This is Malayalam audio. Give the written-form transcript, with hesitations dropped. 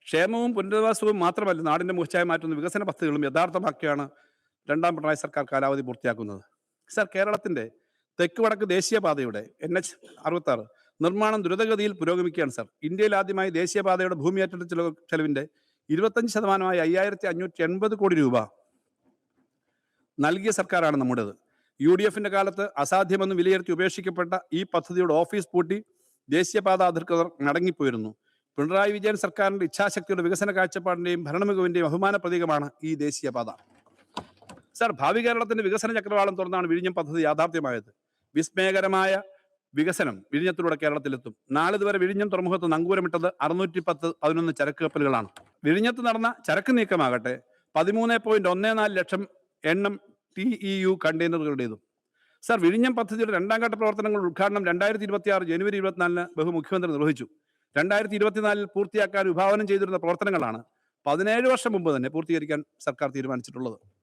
ക്ഷേമവും പുനരധിവാസവും മാത്രമല്ല നാടിന്റെ മുഖച്ഛായ മാറ്റുന്ന വികസന പദ്ധതികളും യഥാർത്ഥമാക്കിയാണ് രണ്ടാം പിണറായി സർക്കാർ കാലാവധി പൂർത്തിയാക്കുന്നത്. സർ, കേരളത്തിന്റെ തെക്ക് വടക്ക് ദേശീയപാതയുടെ NH-66 നിർമ്മാണം ദ്രുതഗതിയിൽ പുരോഗമിക്കുകയാണ് സർ. ഇന്ത്യയിൽ ആദ്യമായി ദേശീയപാതയുടെ ഭൂമി ഏറ്റെടുത്ത ചെലവിന്റെ 25% 5580 കോടി രൂപ നൽകിയ സർക്കാരാണ് നമ്മുടേത്. UDFന്റെ കാലത്ത് അസാധ്യമെന്ന് വിലയിരുത്തി ഉപേക്ഷിക്കപ്പെട്ട ഈ പദ്ധതിയുടെ ഓഫീസ് പൂട്ടി ദേശീയപാത അധികൃതർ മടങ്ങിപ്പോയിരുന്നു. പിണറായി വിജയൻ സർക്കാരിന്റെ ഇച്ഛാശക്തിയുടെ വികസന കാഴ്ചപ്പാടിന്റെയും ഭരണമികവിന്റെയും അഭിമാന പ്രതീകമാണ് ഈ ദേശീയപാത. സർ, ഭാവി കേരളത്തിന്റെ വികസന ചക്രവാളം തുറന്നാണ് വിഴിഞ്ഞം പദ്ധതി യാഥാർത്ഥ്യമായത്. വിസ്മയകരമായ വികസനം വിഴിഞ്ഞത്തിലൂടെ കേരളത്തിലെത്തും. നാളിതുവരെ വിഴിഞ്ഞം തുറമുഖത്ത് നങ്കൂരമിട്ടത് 611 ചരക്ക് കപ്പലുകളാണ്. വിഴിഞ്ഞത്ത് നടന്ന ചരക്ക് നീക്കമാകട്ടെ 13.14 ലക്ഷം എണ്ണം TEU കണ്ടെയ്നറുകളുടേതും. സർ, വിഴിഞ്ഞം പദ്ധതിയുടെ രണ്ടാം ഘട്ട പ്രവർത്തനങ്ങളുടെ ഉദ്ഘാടനം 2026 ജനുവരി 24 ബഹുമുഖ്യമന്ത്രി നിർവഹിച്ചു. 2024 പൂർത്തിയാക്കാൻ വിഭാവനം ചെയ്തിരുന്ന പ്രവർത്തനങ്ങളാണ് 17 വർഷം മുമ്പ് തന്നെ പൂർത്തീകരിക്കാൻ സർക്കാർ തീരുമാനിച്ചിട്ടുള്ളത്.